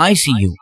ICU,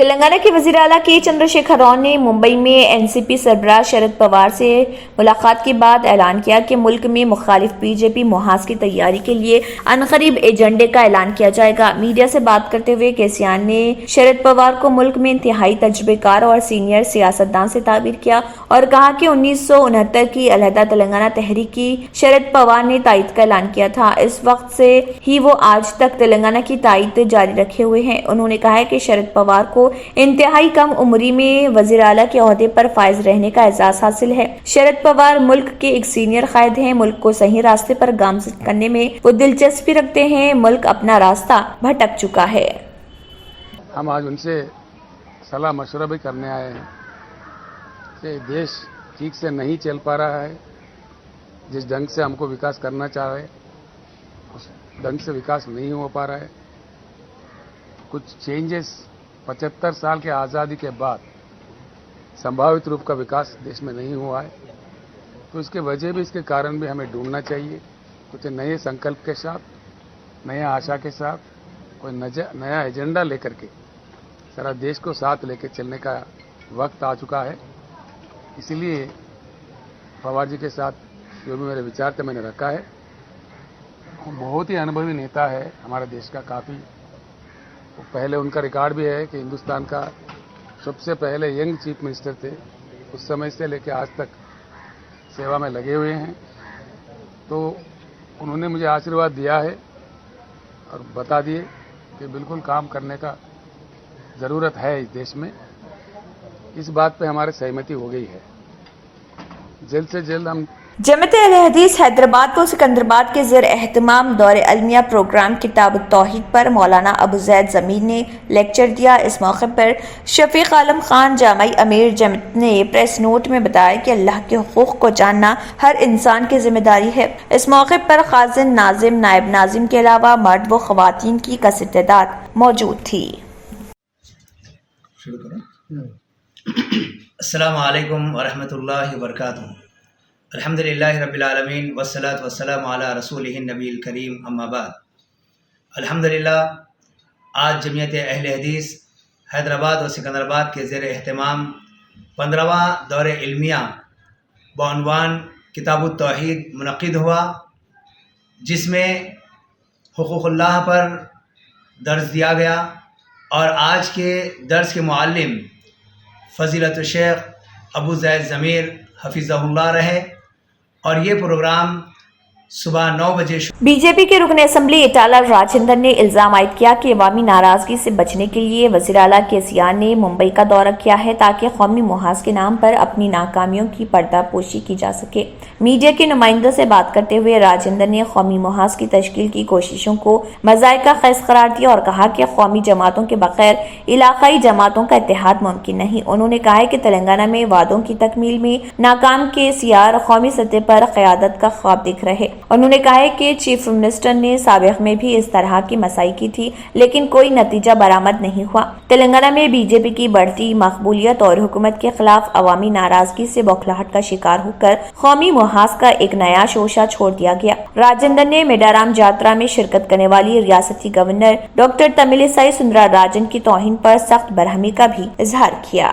Telangana کے وزیر اعلیٰ کے چندر شیکھر راؤ نے ممبئی میں NCP سربراہ شرد پوار سے ملاقات کے بعد اعلان کیا کہ ملک میں مخالف BJP محاذ کی تیاری کے لیے عنقریب ایجنڈے کا اعلان کیا جائے گا۔ میڈیا سے بات کرتے ہوئے کیسیان نے شرد پوار کو ملک میں انتہائی تجربے کار اور سینئر سیاستدان سے تعبیر کیا اور کہا کہ 1969 کی علیحدہ تلنگانہ تحریک کی شرد پوار نے تائید کا اعلان کیا تھا۔ اس وقت سے ہی وہ آج تک تلنگانہ کی تائید جاری رکھے ہوئے ہیں۔ انہوں نے کہا کہ شرد پوار کو انتہائی کم عمری میں وزیر اعلیٰ کے عہدے پر فائز رہنے کا اعزاز حاصل ہے۔ شرد پوار ملک کے ایک سینئر قائد ہیں۔ ملک کو صحیح راستے پر گامزن کرنے میں وہ دلچسپی رکھتے ہیں۔ ملک اپنا راستہ بھٹک چکا ہے۔ ہم آج ان سے صلاح مشورہ بھی کرنے آئے ہیں کہ دیش ٹھیک سے نہیں چل پا رہا ہے۔ جس ڈھنگ سے ہم کو وکاس کرنا چاہ رہے اس ڈھنگ سے وکاس نہیں ہو پا رہا ہے۔ کچھ چینجز 75 سال کے آزادی کے بعد سمبھاوت روپ کا وکاس دیش میں نہیں ہوا ہے، تو اس کے وجہ بھی اس کے کارن بھی ہمیں ڈھونڈنا چاہیے۔ کچھ نئے سنکلپ کے ساتھ، نئے آشا کے ساتھ، کوئی نیا ایجنڈا لے کر کے سارا دیش کو ساتھ لے کے چلنے کا وقت آ چکا ہے۔ اسی لیے پوار جی کے ساتھ جو بھی میرے وچار تھے میں نے رکھا ہے۔ وہ بہت ہی انوبھوی نیتا ہے ہمارے دیش کا، کافی پہلے ان کا ریکارڈ بھی ہے کہ ہندوستان کا سب سے پہلے ینگ چیف منسٹر تھے، اس سمے سے لے کے آج تک سیوا میں لگے ہوئے ہیں۔ تو انہوں نے مجھے آشیرواد دیا ہے اور بتا دیے کہ بالکل کام کرنے کا ضرورت ہے اس دیش میں۔ اس بات پہ ہمارے سہمتی ہو گئی ہے۔ جلد سے جلد ہم جامعۃ اہل حدیث حیدرآباد و سکندرآباد کے زیر اہتمام دور علمیہ پروگرام کتاب التوحید پر مولانا ابو زید ضمیر نے لیکچر دیا۔ اس موقع پر شفیق عالم خان جامعی امیر جامعہ نے پریس نوٹ میں بتایا کہ اللہ کے حقوق کو جاننا ہر انسان کی ذمہ داری ہے۔ اس موقع پر خازن، ناظم، نائب ناظم کے علاوہ مرد و خواتین کی کثیر تعداد موجود تھی۔ السلام علیکم ورحمۃ اللہ وبرکاتہ۔ الحمدللہ رب العالمین والصلاة والسلام علی رسولہ النبی الکریم، اما بعد۔ الحمدللہ آج جمعیت اہل حدیث حیدرآباد و سکندرآباد کے زیر اہتمام 15واں دور علمیہ بعنوان کتاب التوحید منعقد ہوا، جس میں حقوق اللہ پر درس دیا گیا، اور آج کے درس کے معلم فضیلت الشیخ ابو زید ضمیر حفظہ اللہ رہے، اور یہ پروگرام صبح 9 بجے بی جے پی کے رکن اسمبلی اٹالہ راجندر نے الزام عائد کیا کہ عوامی ناراضگی سے بچنے کے لیے وزیر اعلیٰ کیسیان نے ممبئی کا دورہ کیا ہے تاکہ قومی محاذ کے نام پر اپنی ناکامیوں کی پردہ پوشی کی جا سکے۔ میڈیا کے نمائندوں سے بات کرتے ہوئے راجندر نے قومی محاذ کی تشکیل کی کوششوں کو مذائقہ خیز قرار دیا اور کہا کہ قومی جماعتوں کے بغیر علاقائی جماعتوں کا اتحاد ممکن نہیں۔ انہوں نے کہا کہ تلنگانہ میں وعدوں کی تکمیل میں ناکام کیسیار قومی سطح پر قیادت کا خواب دیکھ رہے۔ انہوں نے کہا کہ چیف منسٹر نے سابق میں بھی اس طرح کی مساعی کی تھی، لیکن کوئی نتیجہ برآمد نہیں ہوا۔ تلنگانہ میں بی جے پی کی بڑھتی مقبولیت اور حکومت کے خلاف عوامی ناراضگی سے بوکھلاہٹ کا شکار ہو کر قومی محاذ کا ایک نیا شوشہ چھوڑ دیا گیا۔ راجندر نے میڈارام جاترا میں شرکت کرنے والی ریاستی گورنر ڈاکٹر تملسائی سندرا راجن کی توہین پر سخت برہمی کا بھی اظہار کیا۔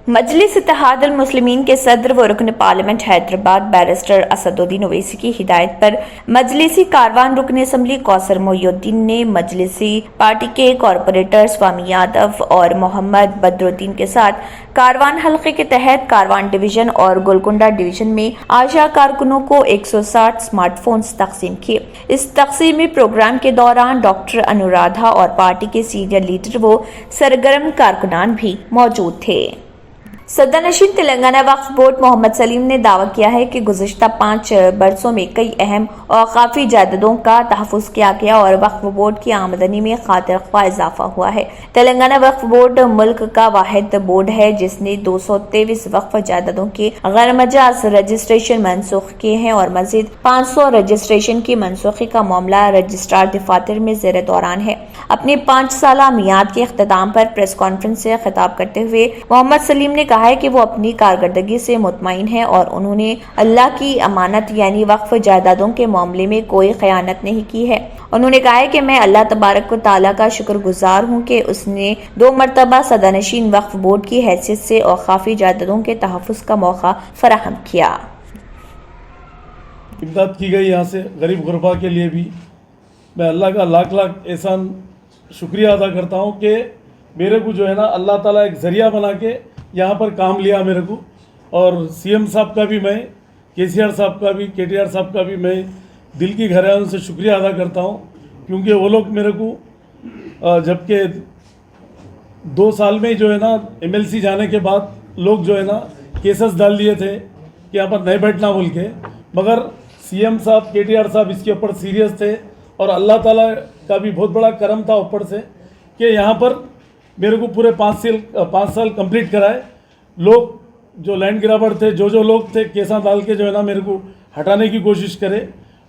مجلس اتحاد المسلمین کے صدر و رکن پارلیمنٹ حیدرآباد بیرسٹر اسد الدین اویسی کی ہدایت پر مجلسی کاروان رکن اسمبلی کوثر محی الدین نے مجلسی پارٹی کے کارپوریٹر سوامی یادو اور محمد بدر الدین کے ساتھ کاروان حلقے کے تحت کاروان ڈویژن اور گولکنڈہ ڈویژن میں آشا کارکنوں کو 160 اسمارٹ فونز تقسیم کیے۔ اس تقسیمی پروگرام کے دوران ڈاکٹر انورادھا اور پارٹی کے سینئر لیڈر و سرگرم کارکنان بھی موجود تھے۔ صدر نشین تلنگانہ وقف بورڈ محمد سلیم نے دعویٰ کیا ہے کہ گزشتہ 5 برسوں میں کئی اہم اوقافی جائیدادوں کا تحفظ کیا گیا اور وقف بورڈ کی آمدنی میں خاطر خواہ اضافہ ہوا ہے۔ تلنگانہ وقف بورڈ ملک کا واحد بورڈ ہے جس نے 223 وقف جائیدادوں کے غیر مجاز رجسٹریشن منسوخ کیے ہیں اور مزید 500 رجسٹریشن کی منسوخی کا معاملہ رجسٹرار دفاتر میں زیر دوران ہے۔ اپنی 5 سالہ میعاد کے اختتام پر پریس کانفرنس سے خطاب کرتے ہوئے محمد سلیم نے کہا کہا ہے کہ وہ اپنی کارکردگی سے مطمئن ہیں اور انہوں نے اللہ کی امانت یعنی وقف جائیدادوں کے معاملے میں کوئی خیانت نہیں کی ہے۔ انہوں نے کہا ہے کہ میں اللہ تبارک و تعالیٰ کا شکر گزار ہوں کہ اس نے 2 مرتبہ صدرنشین وقف بورڈ کی حیثیت سے اوقافی جائیدادوں کے تحفظ کا موقع فراہم کیا۔ امداد کی گئی یہاں سے غریب غربا کے لیے بھی میں اللہ کا لاکھ احسان شکریہ ادا کرتا ہوں کہ میرے کو جو ہے نا اللہ تعالیٰ ایک ذریعہ بنا کے یہاں پر کام لیا میرے کو، اور سی ایم صاحب کا بھی میں، کے سی آر صاحب کا بھی، کے ٹی آر صاحب کا بھی میں دل کی گہرائیوں سے شکریہ ادا کرتا ہوں، کیونکہ وہ لوگ میرے کو جبکہ 2 سال میں جو ہے نا ایم ایل سی جانے کے بعد لوگ جو ہے نا کیسز ڈال دیے تھے کہ یہاں پر نہیں بیٹھنا بول کے، مگر سی ایم صاحب، کے ٹی آر صاحب اس کے اوپر سیریس تھے، اور اللہ تعالیٰ کا بھی بہت بڑا کرم تھا اوپر سے کہ یہاں پر میرے کو پورے 5 سال کمپلیٹ کرائے۔ لوگ جو لینڈ گرابر تھے، جو لوگ تھے کیساں ڈال کے جو ہے نا میرے کو ہٹانے کی کوشش کرے،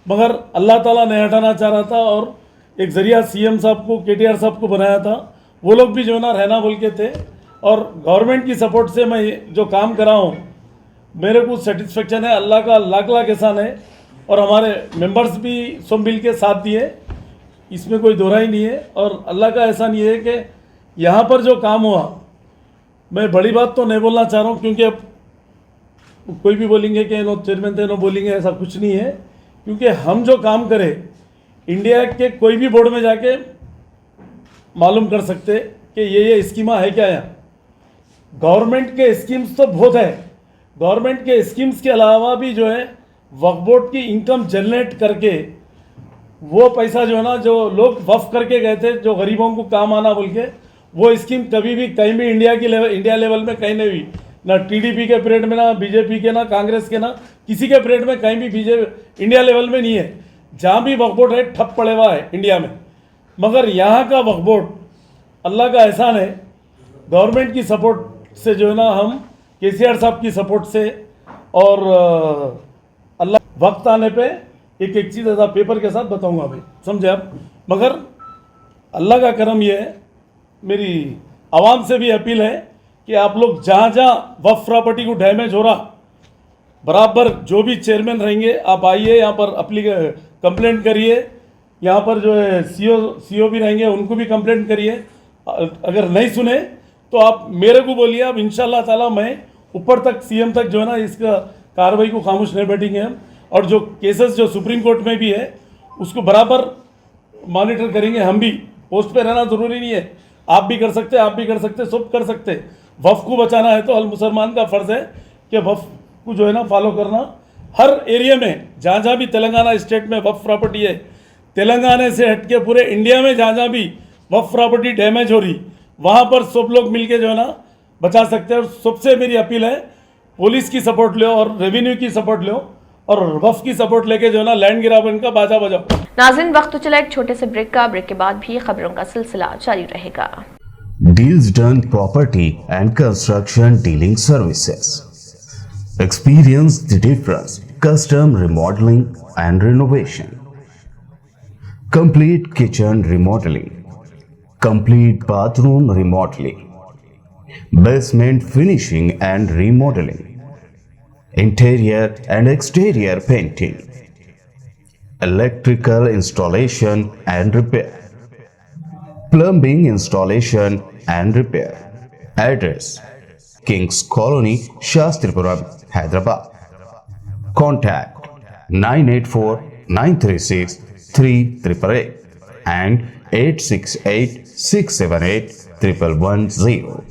مگر اللہ تعالیٰ نہیں ہٹانا چاہ رہا تھا، اور ایک ذریعہ سی ایم صاحب کو، کے ٹی آر صاحب کو بنایا تھا، وہ لوگ بھی جو ہے نا رہنا بول کے تھے، اور گورنمنٹ کی سپورٹ سے میں جو کام کرا ہوں میرے کو سیٹسفیکشن ہے، اللہ کا لاکھ احسان ہے، اور ہمارے ممبرز بھی سب مل کے ساتھ دیے، اس میں کوئی دو رائے نہیں ہے، اور اللہ کا احسان یہ ہے کہ یہاں پر جو کام ہوا، میں بڑی بات تو نہیں بولنا چاہ رہا ہوں کیونکہ اب کوئی بھی بولیں گے کہ انہوں چیئرمین تھے انہوں بولیں گے، ایسا کچھ نہیں ہے، کیونکہ ہم جو کام کرے انڈیا کے کوئی بھی بورڈ میں جا کے معلوم کر سکتے کہ یہ اسکیمہ ہے کیا یہاں۔ گورنمنٹ کے اسکیمز تو بہت ہے، گورنمنٹ کے اسکیمز کے علاوہ بھی جو ہے وقف بورڈ کی انکم جنریٹ کر کے وہ پیسہ جو ہے نا جو لوگ وقف کر کے گئے تھے، جو غریبوں کو کام آنا بول کے، وہ اسکیم کبھی بھی کہیں بھی انڈیا لیول میں کہیں نہیں ہوئی، نہ ٹی ڈی پی کے پیریڈ میں، نہ بی جے پی کے، نہ کانگریس کے، نہ کسی کے پیریڈ میں کہیں بھی انڈیا لیول میں نہیں ہے۔ جہاں بھی وقف بورڈ ہے ٹھپ پڑے ہوا ہے انڈیا میں، مگر یہاں کا وقف بورڈ اللہ کا احسان ہے، گورنمنٹ کی سپورٹ سے جو ہے نا ہم کے سی آر صاحب کی سپورٹ سے، اور اللہ وقت آنے پہ ایک چیز ایسا پیپر کے ساتھ بتاؤں گا بھائی، سمجھے آپ، مگر اللہ کا کرم یہ ہے، میری عوام سے بھی اپیل ہے کہ آپ لوگ جہاں وقف پراپرٹی کو ڈیمیج ہو رہا، برابر جو بھی چیئرمین رہیں گے آپ آئیے یہاں پر کمپلینٹ کریے، یہاں پر جو ہے سی او بھی رہیں گے ان کو بھی کمپلینٹ کریے، اگر نہیں سنے تو آپ میرے کو بولیے، اب انشاءاللہ تعالیٰ میں اوپر تک سی ایم تک جو ہے نا اس کا کارروائی کو خاموش نہیں بیٹھیں گے ہم، اور جو کیسز جو سپریم کورٹ میں بھی ہے اس کو برابر مانیٹر کریں گے ہم بھی۔ پوسٹ پہ رہنا ضروری نہیں ہے، آپ بھی کر سکتے، آپ بھی کر سکتے، سب کر سکتے۔ وقف کو بچانا ہے تو ہر مسلمان کا فرض ہے کہ وقف کو جو ہے نا فالو کرنا، ہر ایریا میں جہاں بھی تلنگانہ اسٹیٹ میں وقف پراپرٹی ہے، تلنگانہ سے ہٹ کے پورے انڈیا میں جہاں بھی وقف پراپرٹی ڈیمیج ہو رہی، وہاں پر سب لوگ مل کے جو ہے نا بچا سکتے ہیں۔ اور سب سے میری اپیل ہے پولیس کی سپورٹ لو اور ریونیو کی سپورٹ لو اور وقف کی سپورٹ لے کے جو ہے نا لینڈ گرابن کا باجا بجاؤ۔ ناظرین وقت تو چلا ایک چھوٹے سے بریک کا، بریک کے بعد بھی خبروں کا سلسلہ جاری رہے گا۔ Deals Done Property and Construction Dealing Services. Experience the difference. Custom remodeling and renovation. Complete kitchen remodeling. Complete bathroom remodeling. Basement finishing and remodeling. Interior and exterior painting. Electrical installation and repair. Plumbing installation and repair. Address: Kings Colony, Shastripuram, Hyderabad. Contact 984-936-3888 and 868-678-1110.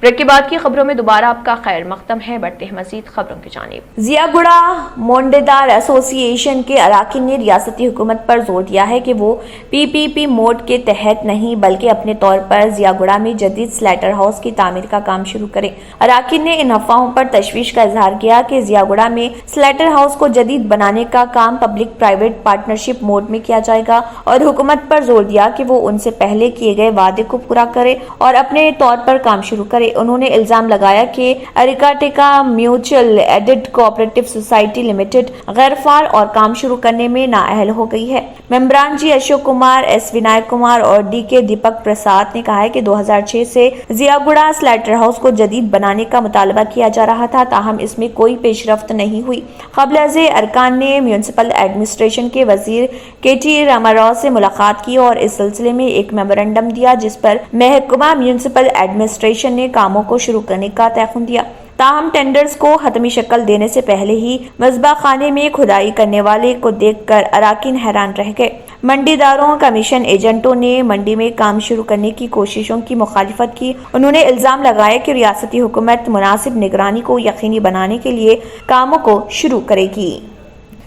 Break کے بعد کی خبروں میں دوبارہ آپ کا خیر مقدم ہے، بڑھتے ہیں مزید خبروں کی جانب۔ ضیاء گڑھا مونڈیدار ایسوسی ایشن کے اراکین نے ریاستی حکومت پر زور دیا ہے کہ وہ پی پی پی موڈ کے تحت نہیں بلکہ اپنے طور پر ضیاء گڑھا میں جدید سلیٹر ہاؤس کی تعمیر کا کام شروع کریں۔ اراکین نے ان افواہوں پر تشویش کا اظہار کیا کہ ضیاء گڑھا میں سلیٹر ہاؤس کو جدید بنانے کا کام پبلک پرائیویٹ پارٹنرشپ موڈ میں کیا جائے گا، اور حکومت پر زور دیا کہ وہ ان سے پہلے کیے گئے وعدے کو پورا کرے اور اپنے طور پر کام شروع کرے۔ انہوں نے الزام لگایا کہ اریکاٹیکا mutual aided cooperative society limited غیر فعال اور کام شروع کرنے میں نااہل ہو گئی ہے۔ ممبران جی اشوک کمار، ایس ونائک کمار اور ڈی کے دیپک پرساد نے کہا ہے کہ 2006 سے ضیا گوڑا سلیٹر ہاؤس کو جدید بنانے کا مطالبہ کیا جا رہا تھا، تاہم اس میں کوئی پیش رفت نہیں ہوئی۔ قبل ازیں ارکان نے میونسپل ایڈمنسٹریشن کے وزیر کے ٹی راما راؤ سے ملاقات کی اور اس سلسلے میں ایک میمورنڈم دیا، جس پر محکمہ میونسپل ایڈمنسٹریشن نے کاموں کو شروع کرنے کا تیقن دیا۔ تاہم ٹینڈرز کو حتمی شکل دینے سے پہلے ہی مذبح خانے میں کھدائی کرنے والے کو دیکھ کر اراکین حیران رہ گئے۔ منڈی داروں، کمیشن ایجنٹوں نے منڈی میں کام شروع کرنے کی کوششوں کی مخالفت کی۔ انہوں نے الزام لگایا کہ ریاستی حکومت مناسب نگرانی کو یقینی بنانے کے لیے کاموں کو شروع کرے گی۔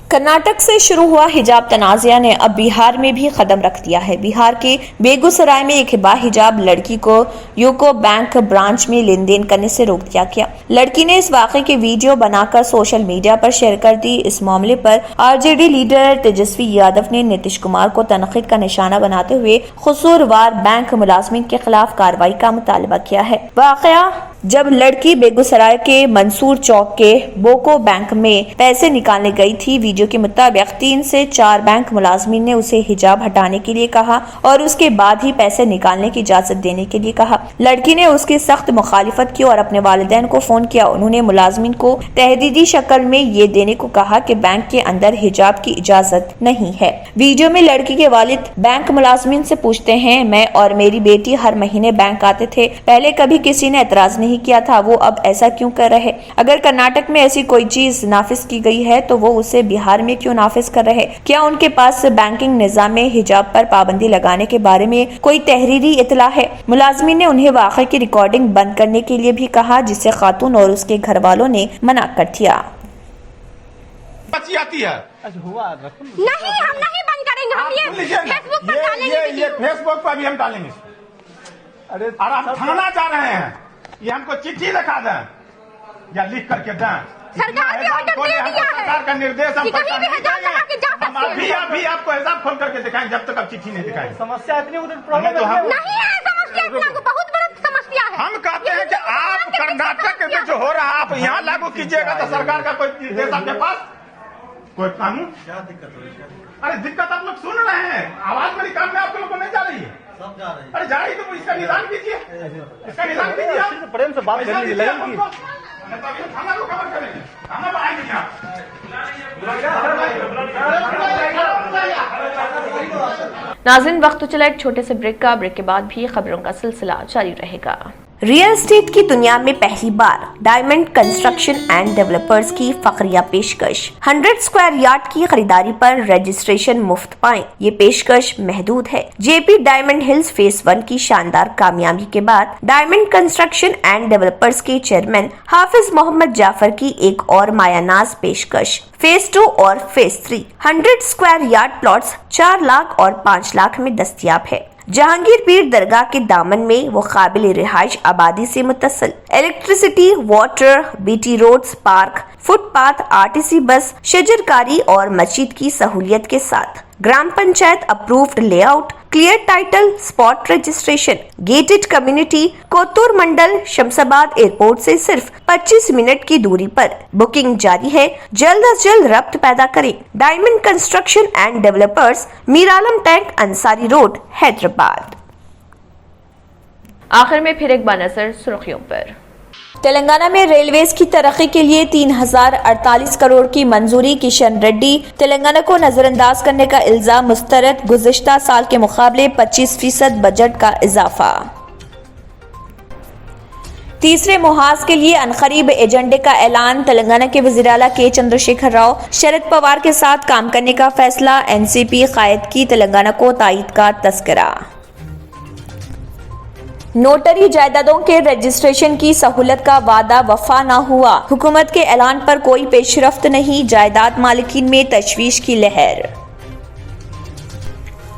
کرناٹک سے شروع ہوا حجاب تنازعہ نے اب بہار میں بھی قدم رکھ دیا ہے۔ بہار کے بیگو سرائے میں ایک با حجاب لڑکی کو یوکو بینک برانچ میں لین دین کرنے سے روک دیا گیا۔ لڑکی نے اس واقعے کی ویڈیو بنا کر سوشل میڈیا پر شیئر کر دی۔ اس معاملے پر R J D leader Tejashwi Yadav نے نتیش کمار کو تنقید کا نشانہ بناتے ہوئے قصوروار بینک ملازمین کے خلاف کارروائی کا مطالبہ کیا ہے۔ واقعہ جب لڑکی بیگو سرائے کے منصور چوک کے بوکو بینک میں پیسے نکالنے گئی تھی۔ ویڈیو کے مطابق 3 سے 4 بینک ملازمین نے اسے حجاب ہٹانے کے لیے کہا اور اس کے بعد ہی پیسے نکالنے کی اجازت دینے کے لیے کہا۔ لڑکی نے اس کی سخت مخالفت کی اور اپنے والدین کو فون کیا۔ انہوں نے ملازمین کو تہدیدی شکل میں یہ دینے کو کہا کہ بینک کے اندر حجاب کی اجازت نہیں ہے۔ ویڈیو میں لڑکی کے والد بینک ملازمین سے پوچھتے ہیں، میں اور میری بیٹی ہر مہینے بینک آتے تھے، پہلے کبھی کسی نے اعتراض نہیں کیا تھا، وہ اب ایسا کیوں کر رہے؟ اگر کرناٹک میں ایسی کوئی چیز نافذ کی گئی ہے تو وہ اسے بہار میں کیوں نافذ کر رہے؟ کیا ان کے پاس بینکنگ نظام میں حجاب پر پابندی لگانے کے بارے میں کوئی تحریری اطلاع ہے؟ ملازمین نے انہیں واقعے کی ریکارڈنگ بند کرنے کے لیے بھی کہا، جسے خاتون اور اس کے گھر والوں نے منع کر دیا۔ نہیں، ہم نہیں بند کریں گے، ہم یہ فیس بک پر ڈالیں گے، یہ فیس بک پر بھی ہم ڈالیں گے اور ہم تھانا جا رہے ہیں، یہ ہم کو چٹھی لکھا دیں یا لکھ کر کے دیں۔ سرکار نے آرڈر دے دیا ہے، سرکار کا نردیش ہم کہیں بھی حجاب لگا کے جا سکتے ہیں۔ ہم ابھی آپ کو حساب کھول کر کے دکھائیں جب تک آپ چٹھی نہیں دکھائیں۔ سمسیا اتنی نہیں ہے، سمسیا اتنا بہت بڑا سمسیا ہے۔ ہم کہتے ہیں کہ آپ کرناٹک میں جو ہو رہا ہے آپ یہاں لاگو کیجیے گا تو سرکار کا کوئی نردیش آپ کے پاس کوئی قانون؟ کیا دقت ہے؟ ارے دقت آپ لوگ سن رہے ہیں، آواز میری کان میں آپ لوگوں کو نہیں جا رہی ہے؟ سب جا رہی ہے۔ ارے جا رہی تو اس کا نظام کیجیے، اس کا نظام کیجیے، پریم سے بات کرنے لگے گی۔ کھانا کو خبر کریں گے، کھانا بنائیں گے کیا؟ ناظرین، وقت تو چلا ایک چھوٹے سے بریک کا، بریک کے بعد بھی خبروں کا سلسلہ جاری رہے گا۔ ریئل اسٹیٹ کی دنیا میں پہلی بار ڈائمنڈ کنسٹرکشن اینڈ ڈیولپرز کی فخریہ پیشکش، 100 اسکوائر یارڈ کی خریداری پر رجسٹریشن مفت پائیں۔ یہ پیشکش محدود ہے۔ جے پی ڈائمنڈ ہلز فیس 1 کی شاندار کامیابی کے بعد ڈائمنڈ کنسٹرکشن اینڈ ڈیولپرز کے چیئرمین حافظ محمد جعفر کی ایک اور مایہ ناز پیشکش، فیس 2 اور phase 3 100 square yard plots 4 lakh اور 5 لاکھ میں دستیاب ہے۔ جہانگیر پیر درگاہ کے دامن میں وہ قابل رہائش آبادی سے متصل electricity, water, B T roads, park, footpath, RTC bus, شجرکاری اور مسجد کی سہولیت کے ساتھ gram panchayat approved layout, clear title, spot registration, gated community, Kothur mandal, Shamshabad airport سے صرف 25 منٹ کی دوری پر۔ بکنگ جاری ہے، جلد از جلد ربط پیدا کریں۔ Diamond construction and developers, Miralam tank, Ansari road, Hyderabad. آخر میں پھر ایک بار نظر سرخیوں پر۔ تلنگانہ میں ریلویز کی ترقی کے لیے 3048 کروڑ کی منظوری، کشن ریڈی۔ تلنگانہ کو نظر انداز کرنے کا الزام مسترد، گزشتہ سال کے مقابلے 25% بجٹ کا اضافہ۔ تیسرے محاذ کے لیے عنقریب ایجنڈے کا اعلان، تلنگانہ کے وزیر اعلیٰ کے چندر شیکھر راؤ، شرد پوار کے ساتھ کام کرنے کا فیصلہ، این سی پی قائد کی تلنگانہ کو تائید کا تذکرہ۔ نوٹری جائیدادوں کے رجسٹریشن کی سہولت کا وعدہ وفا نہ ہوا، حکومت کے اعلان پر کوئی پیش رفت نہیں، جائیداد مالکین میں تشویش کی لہر۔